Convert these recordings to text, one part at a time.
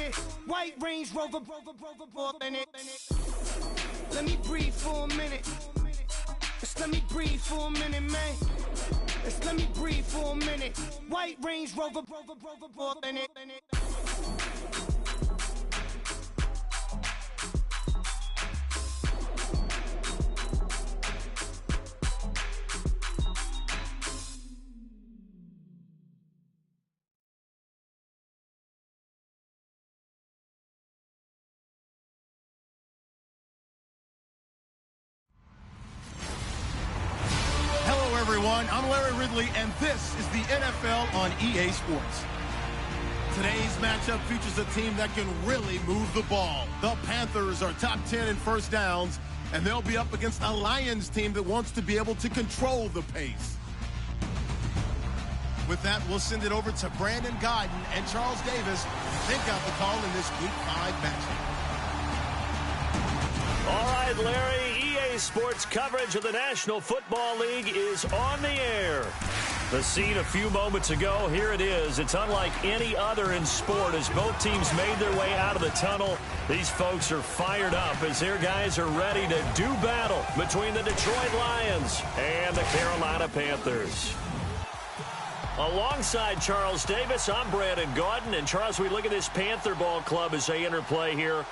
minute. White Range Rover, in it. Let me breathe for a minute. Just let me breathe for a minute, man. Just let me breathe for a minute. White Range Rover, in it. Everyone, I'm Larry Ridley, and this is the NFL on EA Sports. Today's matchup features a team that can really move the ball. The Panthers are top 10 in first downs, and they'll be up against a Lions team that wants to be able to control the pace. With that, we'll send it over to Brandon Guyton and Charles Davis to think out the call in this Week 5 matchup. All right, Larry, EA Sports coverage of the National Football League is on the air. The scene a few moments ago, here it is. It's unlike any other in sport as both teams made their way out of the tunnel. These folks are fired up as their guys are ready to do battle between the Detroit Lions and the Carolina Panthers. Alongside Charles Davis, I'm Brandon Guyton. And Charles, we look at this Panther ball club as they interplay here.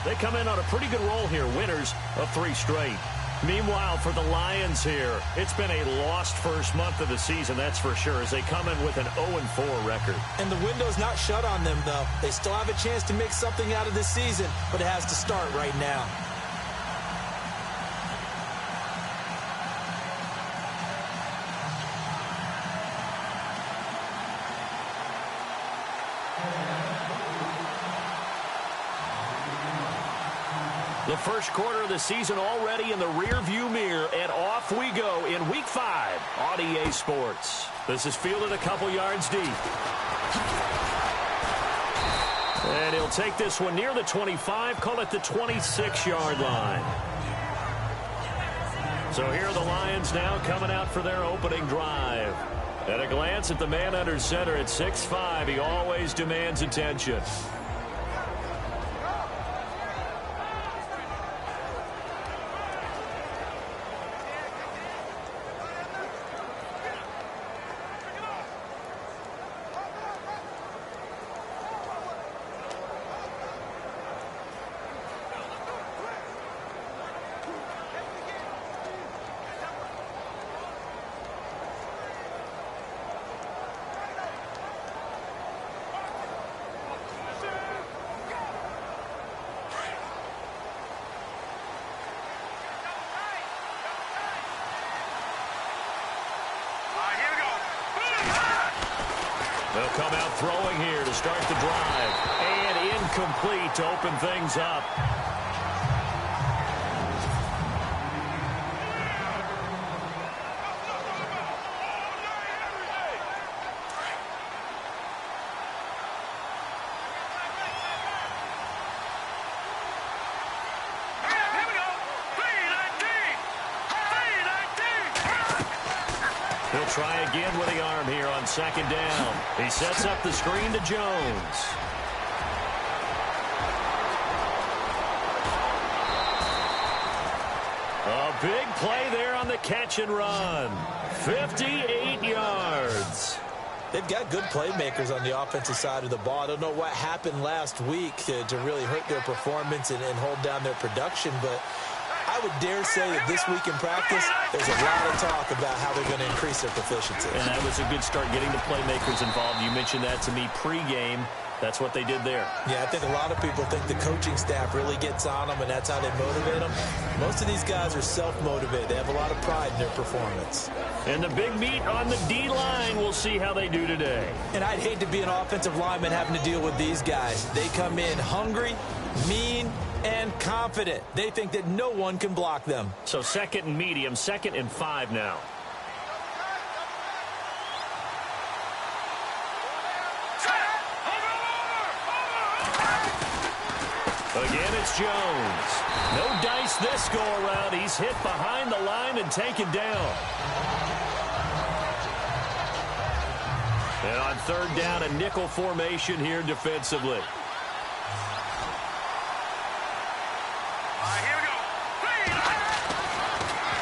They come in on a pretty good roll here, winners of 3 straight. Meanwhile, for the Lions here, it's been a lost first month of the season, that's for sure, as they come in with an 0-4 record. And the window's not shut on them, though. They still have a chance to make something out of this season, but it has to start right now. The first quarter of the season already in the rear-view mirror, and off we go in Week 5 on EA Sports. This is fielded a couple yards deep. And he'll take this one near the 25, call it the 26-yard line. So here are the Lions now coming out for their opening drive. At a glance at the man under center at 6'5", he always demands attention. They'll come out throwing here to start the drive. And incomplete to open things up. He'll try again with the arm here on second down. He sets up the screen to Jones. A big play there on the catch and run. 58 yards. They've got good playmakers on the offensive side of the ball. I don't know what happened last week to really hurt their performance and hold down their production, but I would dare say that this week in practice, there's a lot of talk about how they're going to increase their proficiency. And that was a good start, getting the playmakers involved. You mentioned that to me pregame. That's what they did there. Yeah, I think a lot of people think the coaching staff really gets on them, and that's how they motivate them. Most of these guys are self-motivated. They have a lot of pride in their performance. And the big meat on the D-line, we'll see how they do today. And I'd hate to be an offensive lineman having to deal with these guys. They come in hungry, mean, and confident. They think that no one can block them. So second and medium, 2nd and 5 now. Again, it's Jones. No dice this go-around. He's hit behind the line and taken down. And on third down, a nickel formation here defensively.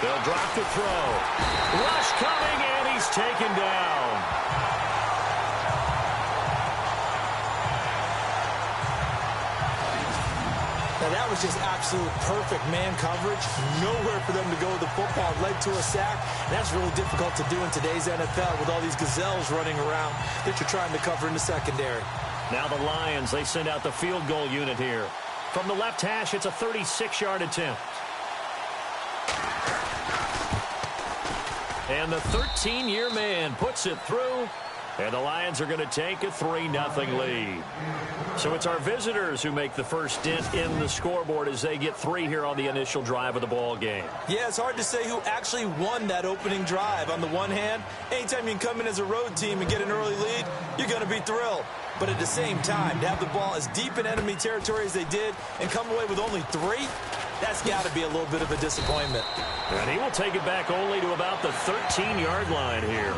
They'll drop the throw. Rush coming, and he's taken down. Now, that was just absolute perfect man coverage. Nowhere for them to go with the football. Led to a sack. And that's really difficult to do in today's NFL with all these gazelles running around that you're trying to cover in the secondary. Now the Lions, they send out the field goal unit here. From the left hash, it's a 36-yard attempt. And the 13-year man puts it through. And the Lions are going to take a 3-0 lead. So it's our visitors who make the first dent in the scoreboard as they get 3 here on the initial drive of the ball game. Yeah, it's hard to say who actually won that opening drive. On the one hand, anytime you can come in as a road team and get an early lead, you're going to be thrilled. But at the same time, to have the ball as deep in enemy territory as they did and come away with only 3, that's got to be a little bit of a disappointment. And he will take it back only to about the 13-yard line here.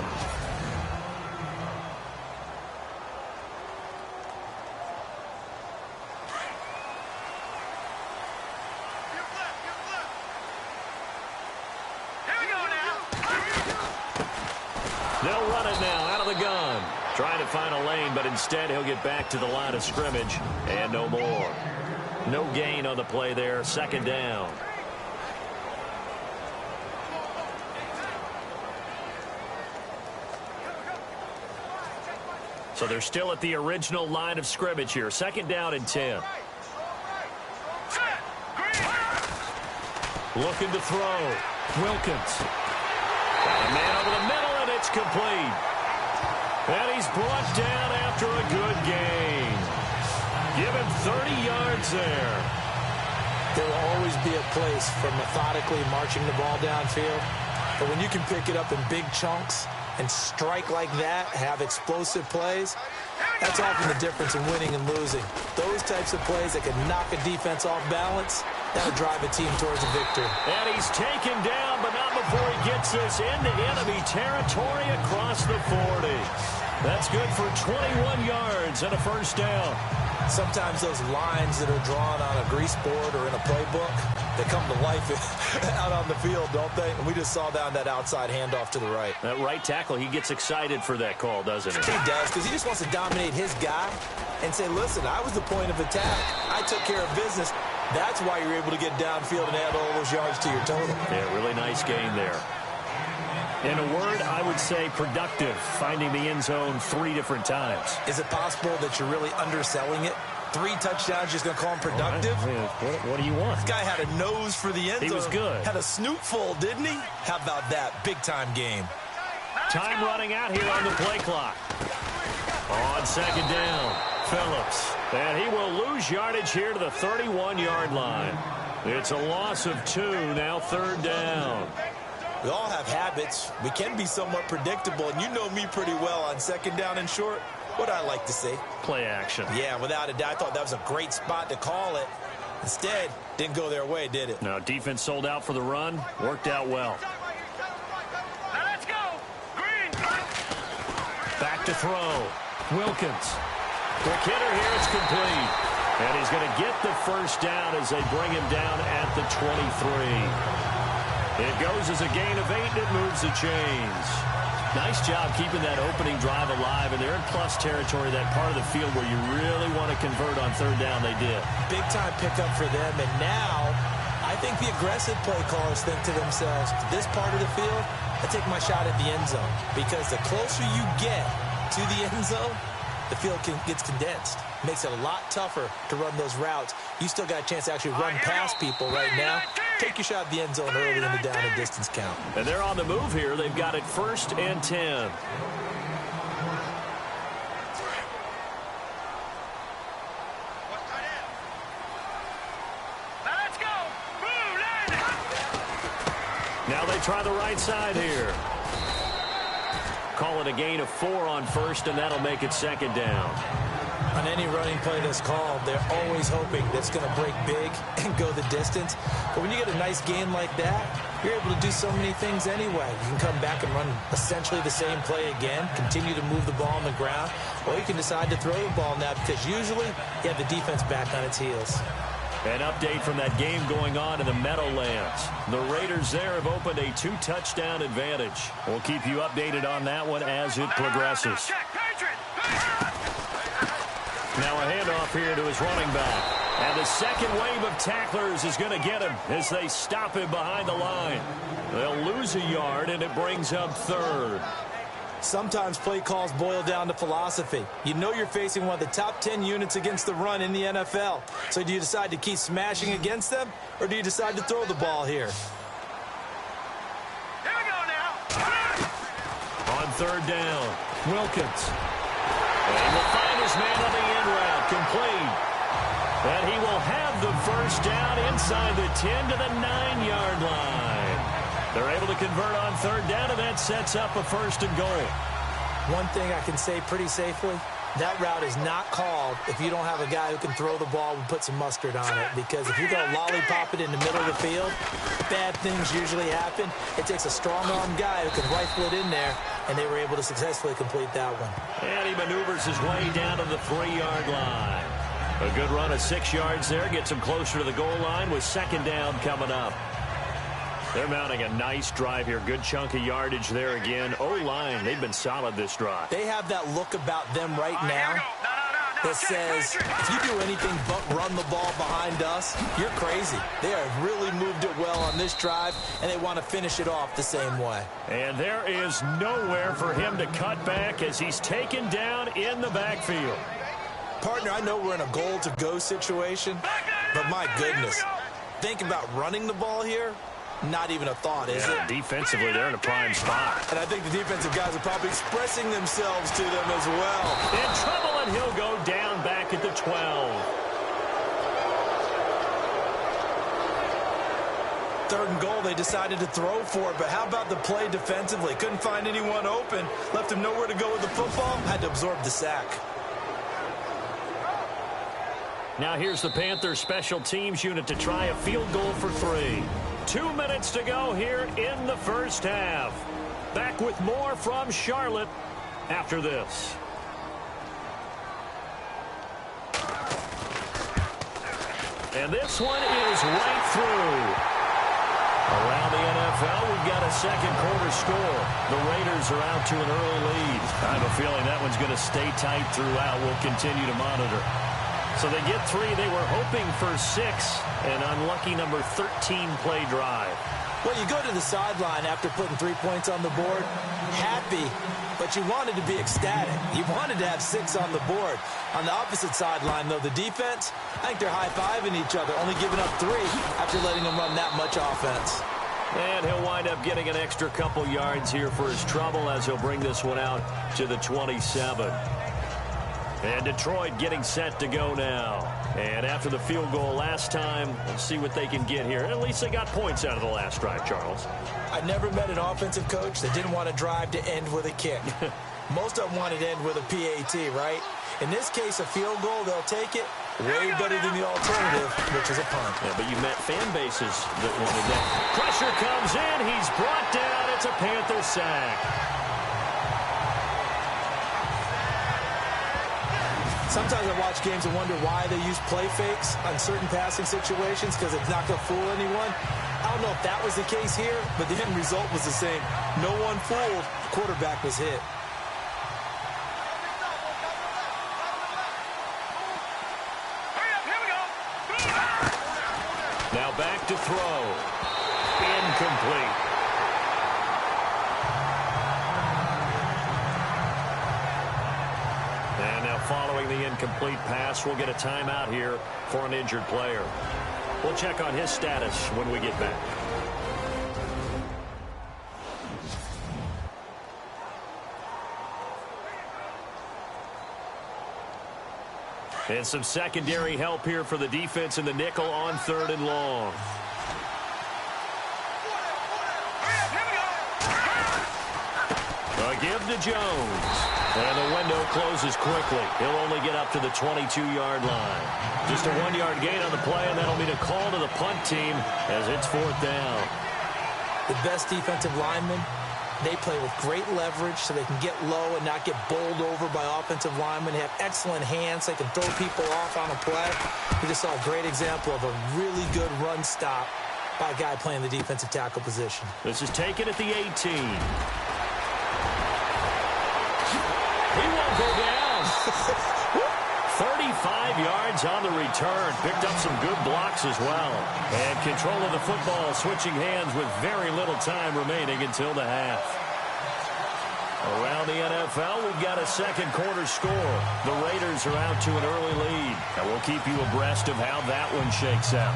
They'll run it now out of the gun. Trying to find a lane, but instead he'll get back to the line of scrimmage. And no more. No gain on the play there. 2nd down. So they're still at the original line of scrimmage here. 2nd down and 10. Looking to throw. Wilkins. Got a man over the middle, and it's complete. And he's brought down after a good gain. Give him 30 yards there. There will always be a place for methodically marching the ball downfield. But when you can pick it up in big chunks and strike like that, have explosive plays, that's often the difference in winning and losing. Those types of plays that can knock a defense off balance, that'll drive a team towards a victory. And he's taken down, but not before he gets this into enemy territory across the 40. That's good for 21 yards and a 1st down. Sometimes those lines that are drawn on a grease board or in a playbook, they come to life out on the field, don't they? And we just saw down that outside handoff to the right. That right tackle, he gets excited for that call, doesn't he? He does, because he just wants to dominate his guy and say, listen, I was the point of attack. I took care of business. That's why you're able to get downfield and add all those yards to your total. Yeah, really nice gain there. In a word, I would say productive, finding the end zone 3 different times. Is it possible that you're really underselling it? 3 touchdowns, just going to call him productive? Right. What do you want? This guy had a nose for the end zone. He was good. Had a snoot full, didn't he? How about that? Big-time game. Time running out here on the play clock. On 2nd down, Phillips. And he will lose yardage here to the 31-yard line. It's a loss of 2, now 3rd down. We all have habits. We can be somewhat predictable, and you know me pretty well on 2nd down and short. What I like to say? Play action. Yeah, without a doubt. I thought that was a great spot to call it. Instead, didn't go their way, did it? No, defense sold out for the run. Worked out well. Now let's go. Green. Back to throw. Wilkins. Quick hitter here. It's complete. And he's going to get the 1st down as they bring him down at the 23. It goes as a gain of 8, and it moves the chains. Nice job keeping that opening drive alive, and they're in plus territory, that part of the field where you really want to convert on 3rd down. They did. Big-time pickup for them, and now I think the aggressive play callers think to themselves, this part of the field, I take my shot at the end zone, because the closer you get to the end zone, the field gets condensed. Makes it a lot tougher to run those routes. You still got a chance to actually run past people right now. Take your shot at the end zone early in the down and distance count. And they're on the move here. They've got it 1st and 10. Let's go. Now they try the right side here. Call it a gain of 4 on 1st, and that'll make it 2nd down. On any running play that's called, they're always hoping that it's going to break big and go the distance. But when you get a nice gain like that, you're able to do so many things anyway. You can come back and run essentially the same play again, continue to move the ball on the ground, or you can decide to throw the ball now because usually you have the defense back on its heels. An update from that game going on in the Meadowlands. The Raiders there have opened a 2-touchdown advantage. We'll keep you updated on that one as it progresses. Now a handoff here to his running back. And the second wave of tacklers is going to get him as they stop him behind the line. They'll lose a yard, and it brings up third. Sometimes play calls boil down to philosophy. You know you're facing one of the top 10 units against the run in the NFL. So do you decide to keep smashing against them, or do you decide to throw the ball here? Here we go now. On third down, Wilkins. And he will find his man on the end route, complete. And he will have the first down inside the 10 to the 9-yard line. They're able to convert on third down, and that sets up a first and goal. One thing I can say pretty safely, that route is not called if you don't have a guy who can throw the ball and put some mustard on it. Because if you're going to lollipop it in the middle of the field, bad things usually happen. It takes a strong-arm guy who can rifle it in there, and they were able to successfully complete that one. And he maneuvers his way down to the 3-yard line. A good run of 6 yards there gets him closer to the goal line with second down coming up. They're mounting a nice drive here. Good chunk of yardage there again. O-line, they've been solid this drive. They have that look about them right now that says, if you do anything but run the ball behind us, you're crazy. They have really moved it well on this drive, and they want to finish it off the same way. And there is nowhere for him to cut back as he's taken down in the backfield. Partner, I know we're in a goal-to-go situation, but my goodness, think about running the ball here. Not even a thought, is it? Defensively, they're in a prime spot. And I think the defensive guys are probably expressing themselves to them as well. In trouble, and he'll go down back at the 12. Third and goal, they decided to throw for it, but how about the play defensively? Couldn't find anyone open, left him nowhere to go with the football, had to absorb the sack. Now here's the Panthers special teams unit to try a field goal for 3. 2 minutes to go here in the first half. Back with more from Charlotte after this. And this one is right through. Around the NFL, we've got a second quarter score. The Raiders are out to an early lead. I have a feeling that one's going to stay tight throughout. We'll continue to monitor. So they get 3. They were hoping for 6. An unlucky number 13 play drive. Well, you go to the sideline after putting 3 points on the board, happy, but you wanted to be ecstatic. You wanted to have 6 on the board. On the opposite sideline, though, the defense, I think they're high-fiving each other, only giving up 3 after letting them run that much offense. And he'll wind up getting an extra couple yards here for his trouble as he'll bring this one out to the 27. And Detroit getting set to go now. And after the field goal last time, we'll see what they can get here. At least they got points out of the last drive, Charles. I never met an offensive coach that didn't want to drive to end with a kick. Most of them wanted to end with a PAT, right? In this case, a field goal, they'll take it. Way better than the alternative, which is a punt. Yeah, but you met fan bases that wanted that. Pressure comes in. He's brought down. It's a Panther sack. Sometimes I watch games and wonder why they use play fakes on certain passing situations because it's not going to fool anyone. I don't know if that was the case here, but the end result was the same. No one fooled. The quarterback was hit. Now back to throw. Incomplete. And now following the incomplete pass, we'll get a timeout here for an injured player. We'll check on his status when we get back. And some secondary help here for the defense in the nickel on 3rd and long. A give to Jones. And the window closes quickly. He'll only get up to the 22-yard line. Just a 1-yard gain on the play, and that'll mean a call to the punt team as it's 4th down. The best defensive linemen, they play with great leverage so they can get low and not get bowled over by offensive linemen. They have excellent hands. They can throw people off on a play. We just saw a great example of a really good run stop by a guy playing the defensive tackle position. This is taken at the 18. He won't go down. 35 yards on the return. Picked up some good blocks as well. And control of the football switching hands with very little time remaining until the half. Around the NFL, we've got a second quarter score. The Raiders are out to an early lead. And we'll keep you abreast of how that one shakes out.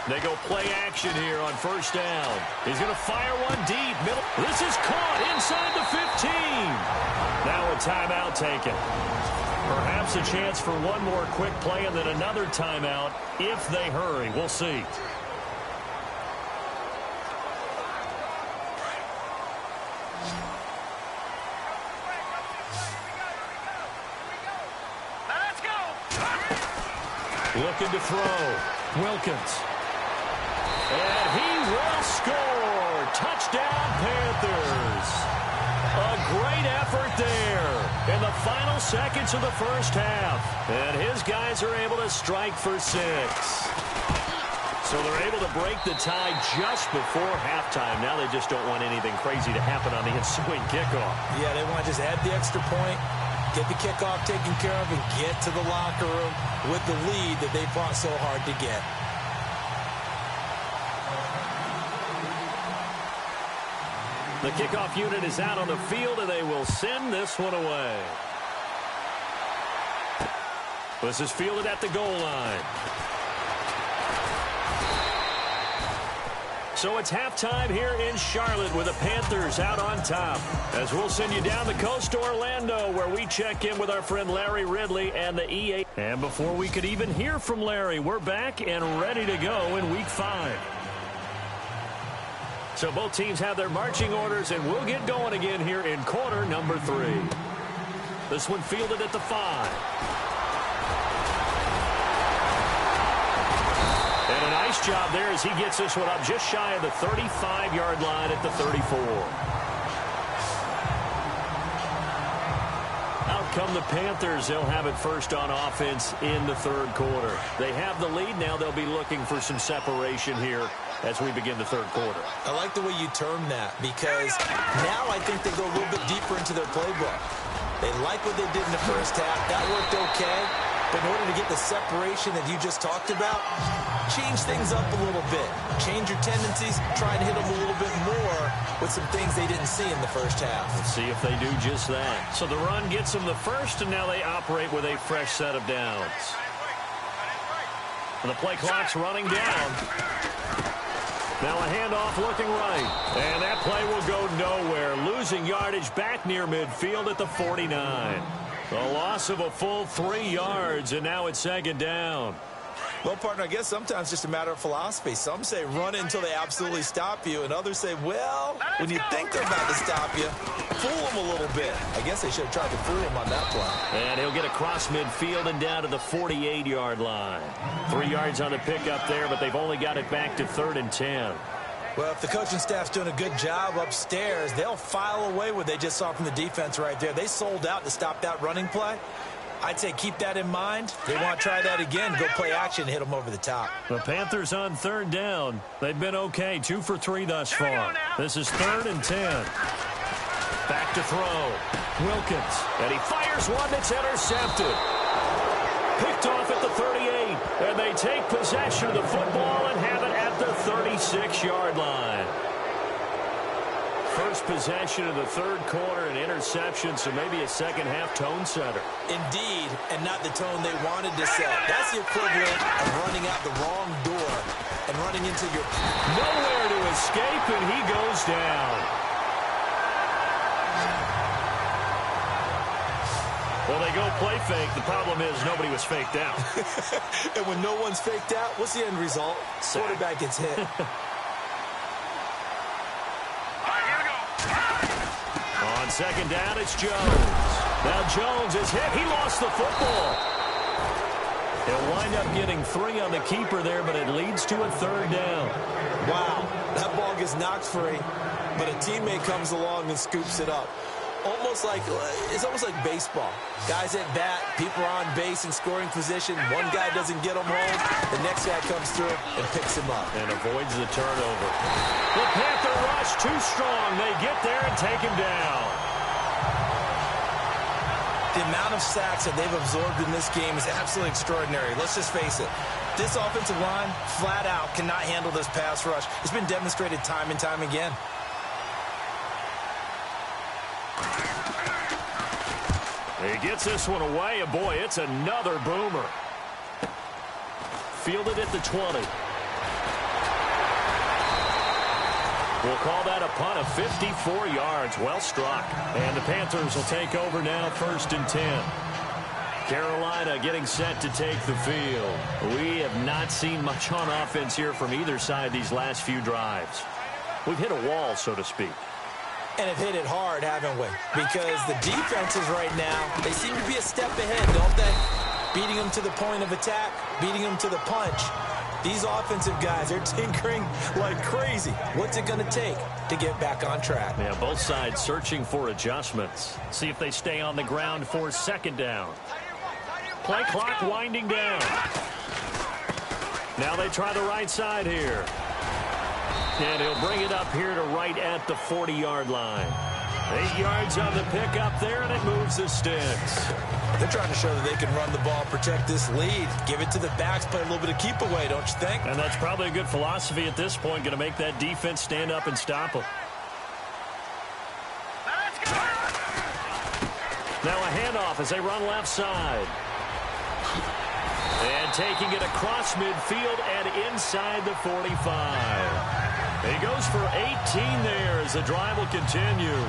They go play action here on first down. He's going to fire one deep. Middle. This is caught inside the 15. Now a timeout taken. Perhaps a chance for one more quick play and then another timeout if they hurry. We'll see. Let's go. Looking to throw. Wilkins. And he will score. Touchdown, Panthers. A great effort there in the final seconds of the first half. And his guys are able to strike for 6. So they're able to break the tie just before halftime. Now they just don't want anything crazy to happen on the ensuing kickoff. Yeah, they want to just add the extra point, get the kickoff taken care of, and get to the locker room with the lead that they fought so hard to get. The kickoff unit is out on the field, and they will send this one away. This is fielded at the goal line. So it's halftime here in Charlotte with the Panthers out on top. As we'll send you down the coast to Orlando, where we check in with our friend Larry Ridley and the EA. And before we could even hear from Larry, we're back and ready to go in Week 5. So both teams have their marching orders, and we'll get going again here in quarter number 3. This one fielded at the 5. And a nice job there as he gets this one up just shy of the 35-yard line at the 34. Out come the Panthers. They'll have it first on offense in the third quarter. They have the lead. Now they'll be looking for some separation here as we begin the third quarter. I like the way you term that, because now I think they go a little bit deeper into their playbook. They like what they did in the first half. That worked okay. But in order to get the separation that you just talked about, change things up a little bit. Change your tendencies. Try and hit them a little bit more with some things they didn't see in the first half. Let's see if they do just that. So the run gets them the first, and now they operate with a fresh set of downs. And the play clock's running down. Now a handoff looking right. And that play will go nowhere. Losing yardage back near midfield at the 49. The loss of a full 3 yards, and now it's second down. Well, partner, I guess sometimes just a matter of philosophy. Some say run it until they absolutely stop you, and others say, well, when you think they're about to stop you, fool them a little bit. I guess they should have tried to fool him on that play. And he'll get across midfield and down to the 48-yard line. 3 yards on the pickup there, but they've only got it back to 3rd and 10. Well, if the coaching staff's doing a good job upstairs, they'll file away what they just saw from the defense right there. They sold out to stop that running play. I'd say keep that in mind. They want to try that again, go play action, hit them over the top. The Panthers on 3rd down. They've been okay, 2 for 3 thus far. This is 3rd and 10. Back to throw. Wilkins. And he fires one that's intercepted. Picked off at the 38. And they take possession of the football and have it at the 36-yard line. First possession of the third quarter, an interception, so maybe a second-half tone setter. Indeed, and not the tone they wanted to set. That's the equivalent of running out the wrong door and running into your... Nowhere to escape, and he goes down. Well, they go play fake. The problem is nobody was faked out. And when no one's faked out, what's the end result? Quarterback gets hit. On second down, it's Jones. Now Jones is hit. He lost the football. He'll wind up getting 3 on the keeper there, but it leads to a third down. Wow, that ball gets knocked free, but a teammate comes along and scoops it up. It's almost like baseball. Guys at bat, people are on base in scoring position. One guy doesn't get him home. The next guy comes through and picks him up. And avoids the turnover. The Panther rush too strong. They get there and take him down. The amount of sacks that they've absorbed in this game is absolutely extraordinary. Let's just face it. This offensive line, flat out, cannot handle this pass rush. It's been demonstrated time and time again. He gets this one away, and boy, it's another boomer. Fielded at the 20. We'll call that a punt of 54 yards. Well struck. And the Panthers will take over now, 1st and 10. Carolina getting set to take the field. We have not seen much on offense here from either side these last few drives. We've hit a wall, so to speak. And have hit it hard, haven't we? Because the defenses right now, they seem to be a step ahead, don't they? Beating them to the point of attack, beating them to the punch. These offensive guys, they're tinkering like crazy. What's it going to take to get back on track? Yeah, both sides searching for adjustments. See if they stay on the ground for 2nd down. Play clock winding down. Now they try the right side here. And he'll bring it up here to right at the 40-yard line. 8 yards on the pickup there, and it moves the sticks. They're trying to show that they can run the ball, protect this lead. Give it to the backs, play a little bit of keep away, don't you think? And that's probably a good philosophy at this point, going to make that defense stand up and stop them. Now a handoff as they run left side. And taking it across midfield and inside the 45. He goes for 18 there as the drive will continue.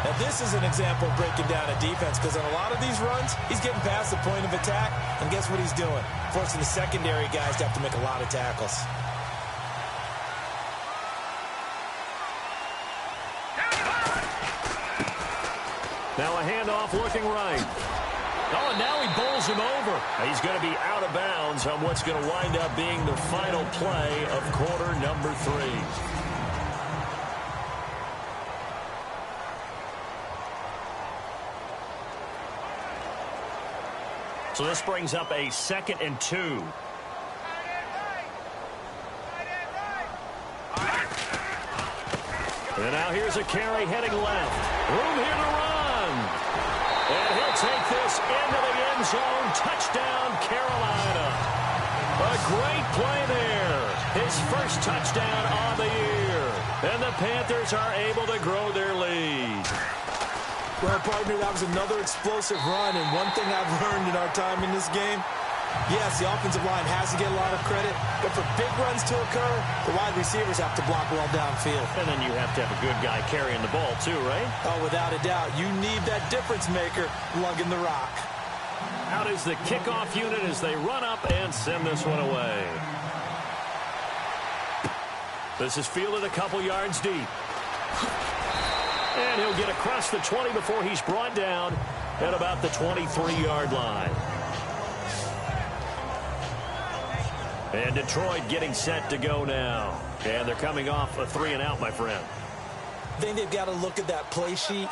Now this is an example of breaking down a defense, because on a lot of these runs, he's getting past the point of attack, and guess what he's doing? Forcing the secondary guys to have to make a lot of tackles. Now a handoff looking right. Oh, and now he bowls him over. He's going to be out of bounds on what's going to wind up being the final play of quarter number 3. So this brings up a 2nd and 2. And now here's a carry heading left. Room here to run. And he'll take this into the end zone. Touchdown, Carolina. A great play there. His first touchdown on the year. And the Panthers are able to grow their lead. Well, partner, that was another explosive run, and one thing I've learned in our time in this game, yes, the offensive line has to get a lot of credit, but for big runs to occur, the wide receivers have to block well downfield. And then you have to have a good guy carrying the ball too, right? Oh, without a doubt. You need that difference maker lugging the rock. Out is the kickoff unit as they run up and send this one away. This is fielded a couple yards deep. And he'll get across the 20 before he's brought down at about the 23-yard line. And Detroit getting set to go now. And they're coming off a 3-and-out, my friend. I think they've got to look at that play sheet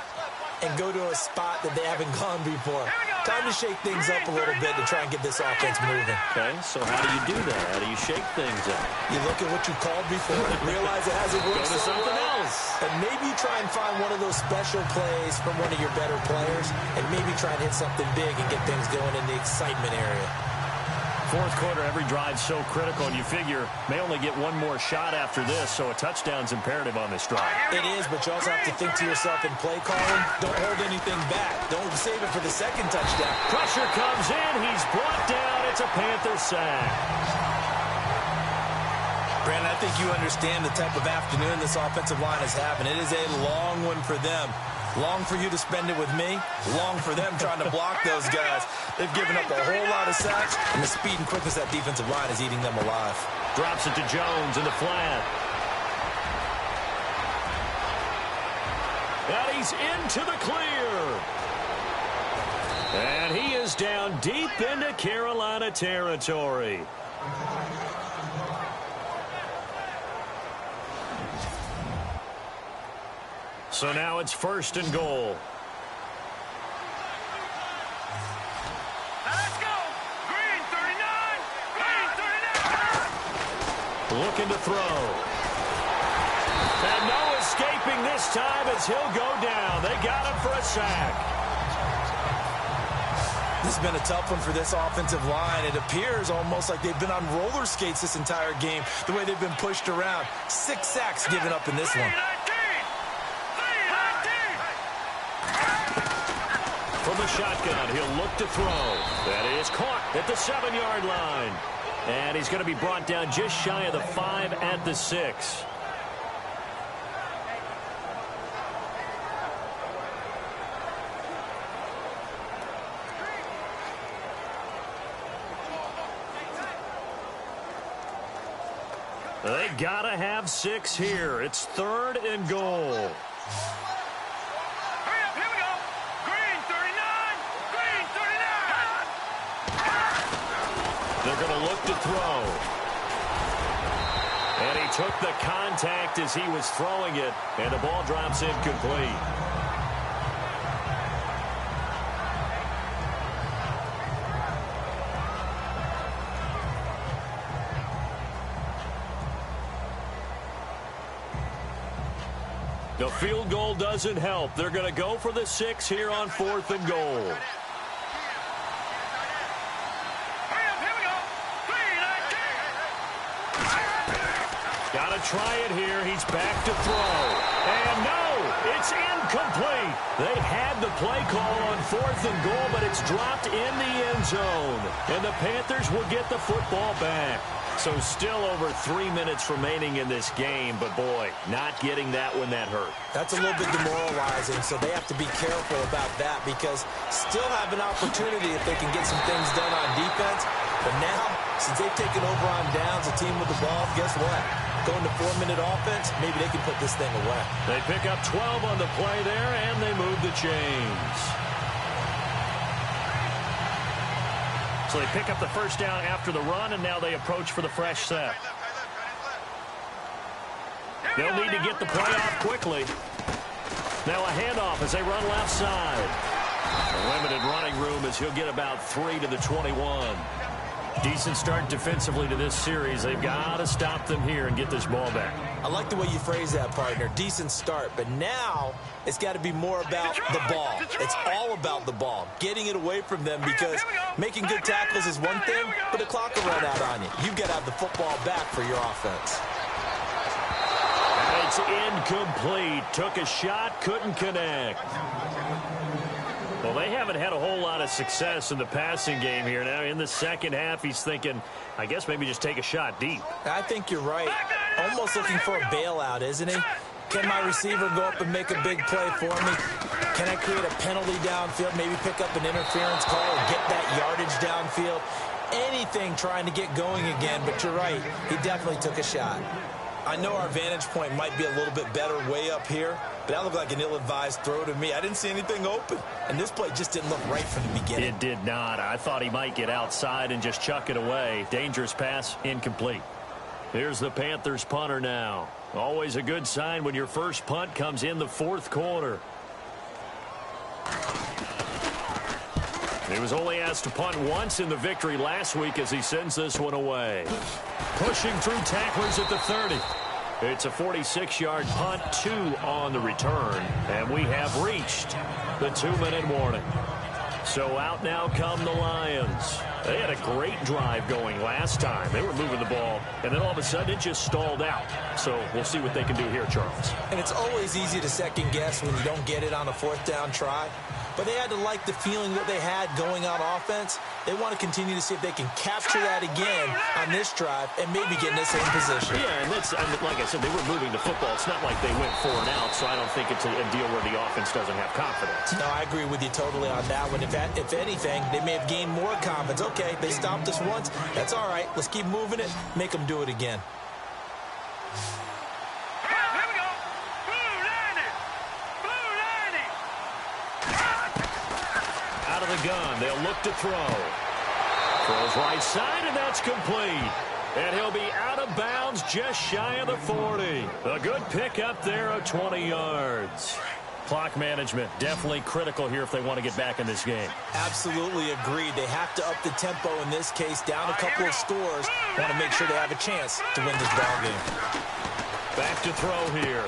and go to a spot that they haven't gone before. Time to shake things up a little bit to try and get this offense moving. Okay, so how do you do that? How do you shake things up? You look at what you called before, realize it hasn't worked Go to so something well, else. and maybe try and find one of those special plays from one of your better players, and maybe try and hit something big and get things going in the excitement area. Fourth quarter, every drive so critical, and you figure may only get one more shot after this, so a touchdown's imperative on this drive. It is, but you also have to think to yourself in play calling, don't hold anything back. Don't save it for the second touchdown. Pressure comes in. He's brought down. It's a Panther sack. Brandon, I think you understand the type of afternoon this offensive line is having. It is a long one for them. Long for you to spend it with me. Long for them trying to block those guys. They've given up a whole lot of sacks, and the speed and quickness of that defensive line is eating them alive. Drops it to Jones in the flat. And he's into the clear. And he is down deep into Carolina territory. So now it's 1st and goal. Let's go. Green 39. Green 39. Looking to throw. And no escaping this time as he'll go down. They got him for a sack. This has been a tough one for this offensive line. It appears almost like they've been on roller skates this entire game, the way they've been pushed around. 6 sacks given up in this one. From the shotgun, he'll look to throw. That is caught at the 7-yard line. And he's going to be brought down just shy of the 5 at the 6. They got to have 6 here. It's 3rd and goal. They're going to look to throw. And he took the contact as he was throwing it, and the ball drops incomplete. The field goal doesn't help. They're going to go for the 6 here on 4th and goal. Got to try it here. He's back to throw. And no, it's incomplete. They had the play call on 4th and goal, but it's dropped in the end zone. And the Panthers will get the football back. So still over 3 minutes remaining in this game, but boy, not getting that when that hurt. That's a little bit demoralizing, so they have to be careful about that because still have an opportunity if they can get some things done on defense. But now, since they've taken over on downs, a team with the ball, guess what? Going to 4-minute offense, maybe they can put this thing away. They pick up 12 on the play there, and they move the chains. So they pick up the first down after the run, and now they approach for the fresh set. They'll need to get the play off quickly. Now a handoff as they run left side. A limited running room as he'll get about 3 to the 21. Decent start defensively to this series. They've got to stop them here and get this ball back. I like the way you phrase that, partner. Decent start, but now it's got to be more about the ball. It's all about the ball, getting it away from them because making good tackles is one thing, but the clock will run out on you. You've got to have the football back for your offense. And it's incomplete. Took a shot, couldn't connect. Well, they haven't had a whole lot of success in the passing game here. Now, in the second half, he's thinking, I guess maybe just take a shot deep. I think you're right. Almost looking for a bailout, isn't he? Can my receiver go up and make a big play for me? Can I create a penalty downfield, maybe pick up an interference call or get that yardage downfield? Anything trying to get going again, but you're right. He definitely took a shot. I know our vantage point might be a little bit better way up here, but that looked like an ill-advised throw to me. I didn't see anything open, and this play just didn't look right from the beginning. It did not. I thought he might get outside and just chuck it away. Dangerous pass, incomplete. Here's the Panthers punter now. Always a good sign when your first punt comes in the 4th quarter. He was only asked to punt once in the victory last week as he sends this one away. Pushing through tacklers at the 30. It's a 46-yard punt, 2 on the return, and we have reached the 2-minute warning. So out now come the Lions. They had a great drive going last time. They were moving the ball, and then all of a sudden it just stalled out. So we'll see what they can do here, Charles. And it's always easy to second guess when you don't get it on a 4th down try. but they had to like the feeling that they had going on offense. They want to continue to see if they can capture that again on this drive and maybe get in the same position. Yeah, and like I said, they were moving the football. It's not like they went 4 and out, so I don't think it's a deal where the offense doesn't have confidence. No, I agree with you totally on that one. If anything, they may have gained more confidence. Okay, they stopped us once. That's all right. Let's keep moving it. Make them do it again. Out of the gun, they'll look to throw. Throws right side, and that's complete. And he'll be out of bounds just shy of the 40. A good pickup there of 20 yards. Clock management, definitely critical here if they want to get back in this game. Absolutely agreed. They have to up the tempo in this case, down a couple of scores. Want to make sure they have a chance to win this ball game. Back to throw here.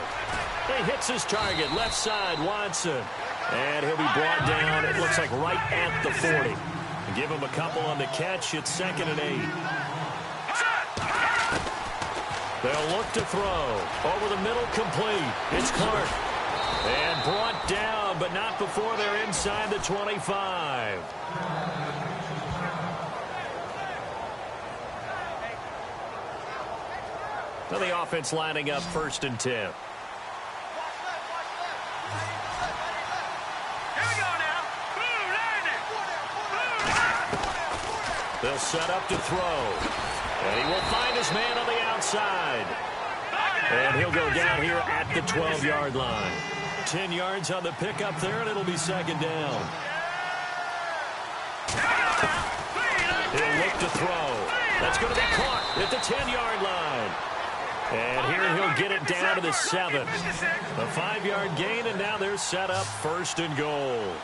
He hits his target, left side, Watson. And he'll be brought down, it looks like right at the 40. Give him a couple on the catch. It's 2nd and 8. They'll look to throw. Over the middle, complete. It's Clark. And brought down, but not before they're inside the 25. So the offense lining up 1st and 10. They'll set up to throw. And he will find his man on the outside. And he'll go down here at the 12-yard line. 10 yards on the pickup there, and it'll be 2nd down. He'll look to throw. That's going to be caught at the 10-yard line. And here he'll get it down to the 7. A 5-yard gain, and now they're set up 1st and goal.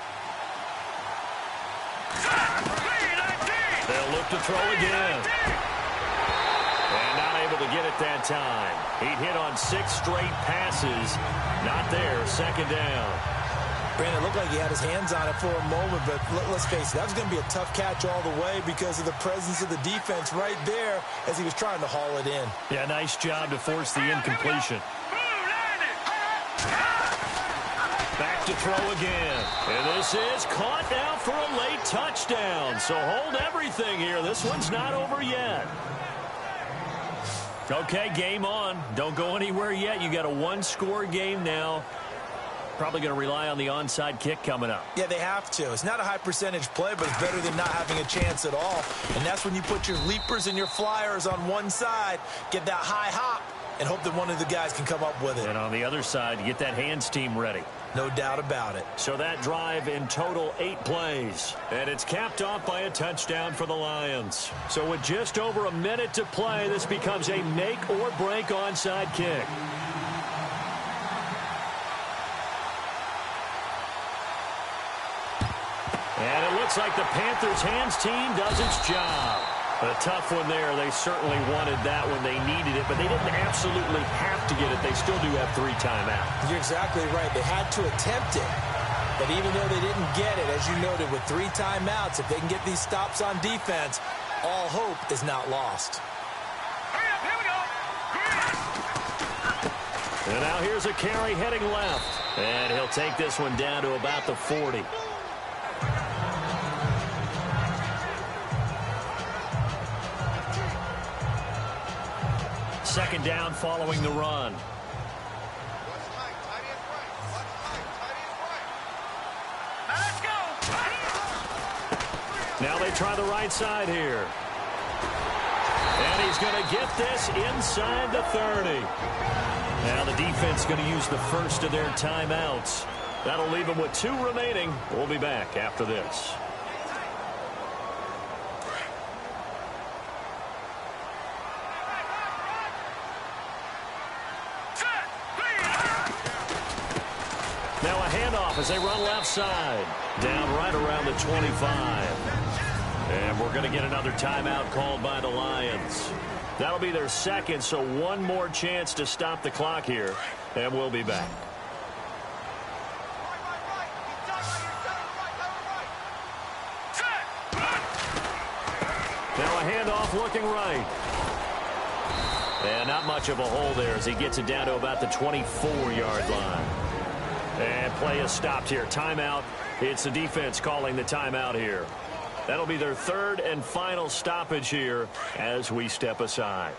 They'll look to throw again. And not able to get it that time. He'd hit on 6 straight passes. Not there, 2nd down. Brandon, it looked like he had his hands on it for a moment, but let's face it, that was going to be a tough catch all the way because of the presence of the defense right there as he was trying to haul it in. Yeah, nice job to force the incompletion. Back to throw again. And this is caught now for a late touchdown. So hold everything here. This one's not over yet. Okay, game on. Don't go anywhere yet. You got a 1-score game now. Probably going to rely on the onside kick coming up. Yeah, they have to. It's not a high percentage play, but it's better than not having a chance at all. And that's when you put your leapers and your flyers on one side, get that high hop, and hope that one of the guys can come up with it. And on the other side, you get that hands team ready. No doubt about it. So that drive in total 8 plays. And it's capped off by a touchdown for the Lions. So with just over a minute to play, this becomes a make or break onside kick. And it looks like the Panthers hands team does its job. A tough one there. They certainly wanted that when they needed it, but they didn't absolutely have to get it. They still do have 3 timeouts. You're exactly right. They had to attempt it. But even though they didn't get it, as you noted, with 3 timeouts, if they can get these stops on defense, all hope is not lost. And now here's a carry heading left. And he'll take this one down to about the 40. Second down following the run. Now they try the right side here. And he's going to get this inside the 30. Now the defense is going to use the first of their timeouts. That'll leave them with 2 remaining. We'll be back after this. Now a handoff as they run left side. Down right around the 25. And we're going to get another timeout called by the Lions. That'll be their second, so one more chance to stop the clock here. And we'll be back. Now a handoff looking right. And not much of a hole there as he gets it down to about the 24-yard line. And play is stopped here. Timeout It's the defense calling the timeout here. That'll be their third and final stoppage here as we step aside.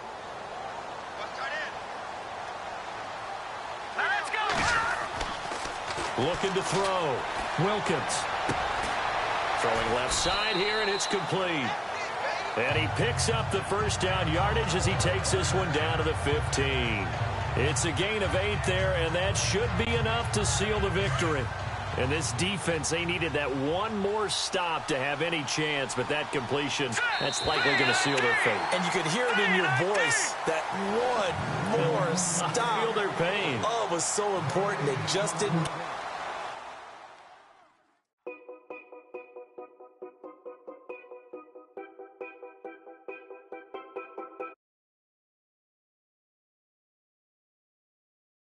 Looking to throw. Wilkins. Throwing left side here, and it's complete. And he picks up the first down yardage as he takes this one down to the 15. It's a gain of 8 there, and that should be enough to seal the victory. And this defense, they needed that one more stop to have any chance, but that completion, that's likely going to seal their fate. And you could hear it in your voice, that one more stop. I feel their pain. Oh, it was so important. It just didn't